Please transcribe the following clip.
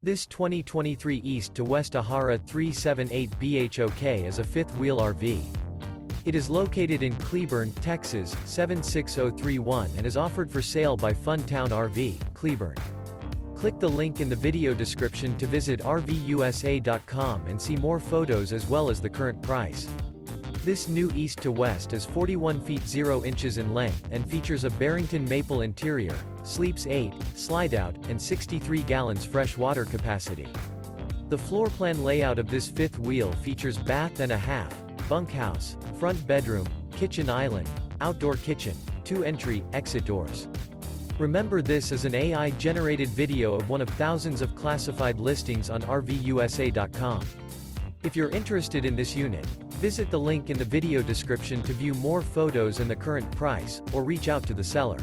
This 2023 East to West Ahara 378 BHOK is a fifth-wheel RV. It is located in Cleburne, Texas, 76031 and is offered for sale by Funtown RV, Cleburne. Click the link in the video description to visit RVUSA.com and see more photos as well as the current price. This new East to West is 41 feet 0 inches in length and features a Barrington Maple interior, sleeps 8, Slideout, and 63 gallons fresh water capacity. The floor plan layout of this fifth wheel features bath and a half, bunkhouse, front bedroom, kitchen island, outdoor kitchen, 2 entry/exit doors. Remember, this is an AI-generated video of one of thousands of classified listings on RVUSA.com. If you're interested in this unit, visit the link in the video description to view more photos and the current price, or reach out to the seller.